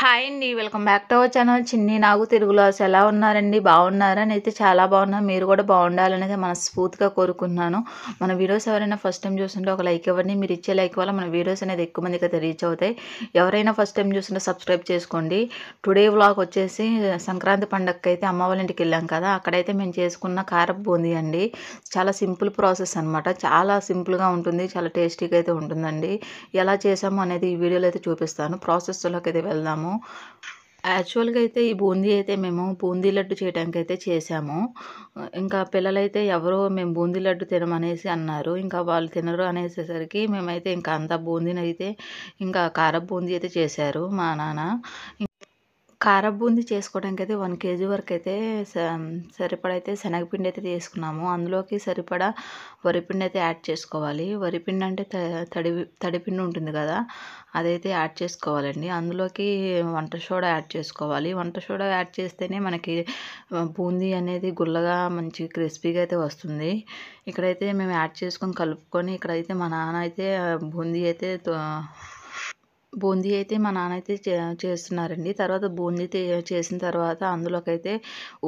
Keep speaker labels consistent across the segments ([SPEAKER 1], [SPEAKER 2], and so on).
[SPEAKER 1] Hi అండి. Welcome back to our channel చిన్ని నాగు తెలుగులో. ఎలా ఉన్నారండి? బాగున్నారా? నేనైతే చాలా బాగున్నాను. మీరు కూడా బాగుండాలనేది మనస్ఫూర్తిగా కోరుకుంటున్నాను. మన వీడియోస్ ఎవరైనా ఫస్ట్ టైం చూస్తుంటే ఒక లైక్ ఇవ్వండి. మీరు ఇచ్చే లైక్ వల్ల మన వీడియోస్ అనేది ఎక్కువ మందికి అయితే రీచ్ అవుతాయి. ఎవరైనా ఫస్ట్ టైం చూస్తుంటే సబ్స్క్రైబ్ చేసుకోండి. టుడే వ్లాగ్ వచ్చేసి సంక్రాంతి పండగకి అయితే అమ్మ వాళ్ళ ఇంటికి వెళ్ళాం కదా, అక్కడైతే మేము చేసుకున్న కారపు బూందీ అండి. చాలా సింపుల్ ప్రాసెస్ అనమాట. చాలా సింపుల్గా ఉంటుంది, చాలా టేస్టీగా అయితే ఉంటుందండి. ఎలా చేసాము అనేది ఈ వీడియోలో అయితే చూపిస్తాను. ప్రాసెస్లోకి అయితే వెళ్దాము. యాక్చువల్గా అయితే ఈ బూందీ అయితే మేము బూందీ లడ్డు చేయడానికి అయితే చేసాము. ఇంకా పిల్లలైతే ఎవరో మేము బూందీ లడ్డు తినమనేసి అన్నారు. ఇంకా వాళ్ళు తినరు అనేసేసరికి మేమైతే ఇంకా అంతా బూందీని అయితే ఇంకా కారపు బూందీ అయితే చేశారు మా నాన్న. కారపు బూందీ చేసుకోవడానికి అయితే 1 కేజీ వరకు అయితే సరిపడా అయితే శనగపిండి అయితే తీసుకున్నాము. అందులోకి సరిపడా వరిపిండి అయితే యాడ్ చేసుకోవాలి. వరిపిండి అంటే తడిపిండి ఉంటుంది కదా, అదైతే యాడ్ చేసుకోవాలండి. అందులోకి వంట సోడా యాడ్ చేసుకోవాలి. వంట సోడా యాడ్ చేస్తేనే మనకి బూందీ అనేది గుల్లగా మంచి క్రిస్పీగా అయితే వస్తుంది. ఇక్కడైతే మేము యాడ్ చేసుకొని కలుపుకొని, ఇక్కడైతే మా నాన్న అయితే బూందీ అయితే మా నాన్న అయితే చేస్తున్నారండి. తర్వాత బూందీ చేసిన తర్వాత అందులోకైతే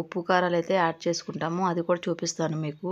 [SPEAKER 1] ఉప్పు కారాలు అయితే యాడ్ చేసుకుంటాము. అది కూడా చూపిస్తాను మీకు.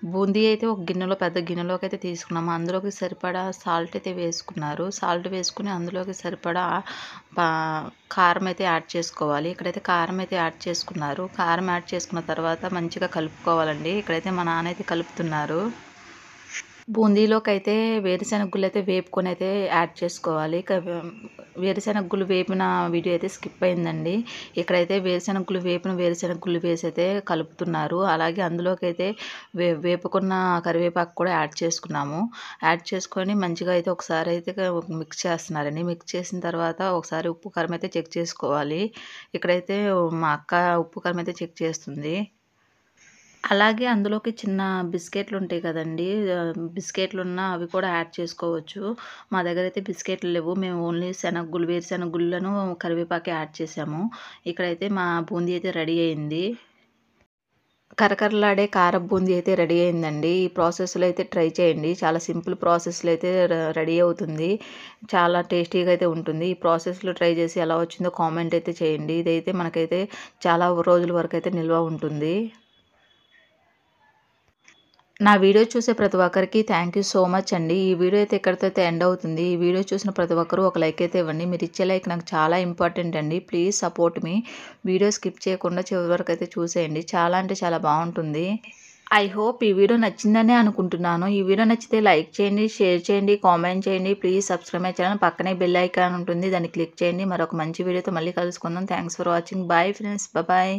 [SPEAKER 1] బూందీ అయితే ఒక గిన్నెలో, పెద్ద గిన్నెలోకి అయితే తీసుకున్నాము. అందులోకి సరిపడా సాల్ట్ అయితే వేసుకున్నారు. సాల్ట్ వేసుకుని అందులోకి సరిపడా కారం అయితే యాడ్ చేసుకోవాలి. ఇక్కడైతే కారం అయితే యాడ్ చేసుకున్నారు. కారం యాడ్ చేసుకున్న తర్వాత మంచిగా కలుపుకోవాలండి. ఇక్కడైతే మా నాన్న అయితే కలుపుతున్నారు. బూందీలోకి అయితే వేరుశెనగ గుళ్ళు అయితే వేపుకొని అయితే యాడ్ చేసుకోవాలి. వేరుశెనగ గుళ్ళు వేపిన వీడియో అయితే స్కిప్ అయిందండి. ఇక్కడైతే వేరుశెనగ గుళ్ళు వేసి అయితే కలుపుతున్నారు. అలాగే అందులోకి అయితే వేపుకున్న కరివేపాకు కూడా యాడ్ చేసుకున్నాము. యాడ్ చేసుకొని మంచిగా అయితే ఒకసారి అయితే మిక్స్ చేస్తున్నారండి. మిక్స్ చేసిన తర్వాత ఒకసారి ఉప్పు కారం అయితే చెక్ చేసుకోవాలి. ఇక్కడైతే మా అక్క ఉప్పు కారం అయితే చెక్ చేస్తుంది. అలాగే అందులోకి చిన్న బిస్కెట్లు ఉంటాయి కదండి, బిస్కెట్లు అవి కూడా యాడ్ చేసుకోవచ్చు. మా దగ్గర అయితే బిస్కెట్లు లేవు. మేము ఓన్లీ వేరుశెనగ గుళ్ళను కరివేపాకు యాడ్ చేసాము. ఇక్కడైతే మా బూందీ అయితే రెడీ అయింది. కరకరలాడే కారపు బూందీ అయితే రెడీ అయిందండి. ఈ ప్రాసెస్లో అయితే ట్రై చేయండి. చాలా సింపుల్ ప్రాసెస్లో అయితే రెడీ అవుతుంది. చాలా టేస్టీగా అయితే ఉంటుంది. ఈ ప్రాసెస్లో ట్రై చేసి ఎలా వచ్చిందో కామెంట్ అయితే చేయండి. ఇదైతే మనకైతే చాలా రోజుల వరకు అయితే నిల్వ ఉంటుంది. నా వీడియో చూసే ప్రతి ఒక్కరికి థ్యాంక్ యూ సో మచ్ అండి. ఈ వీడియో అయితే ఎక్కడితో అయితే ఎండ్ అవుతుంది. ఈ వీడియో చూసిన ప్రతి ఒక్కరు ఒక లైక్ అయితే ఇవ్వండి. మీరు ఇచ్చే లైక్ నాకు చాలా ఇంపార్టెంట్ అండి. Please support me. Video skip చేయకుండా చివరి వరకు అయితే చూసేయండి. చాలా అంటే చాలా బాగుంటుంది. ఐ హోప్ ఈ వీడియో నచ్చిందనే అనుకుంటున్నాను. ఈ వీడియో నచ్చితే లైక్ చేయండి, షేర్ చేయండి, కామెంట్ చేయండి. Please subscribe my channel. పక్కనే బెల్ ఐకాన్ ఉంటుంది, దాన్ని క్లిక్ చేయండి. మరొక మంచి వీడియోతో మళ్ళీ కలుసుకుందాం. Thanks for watching. Bye friends. Bye.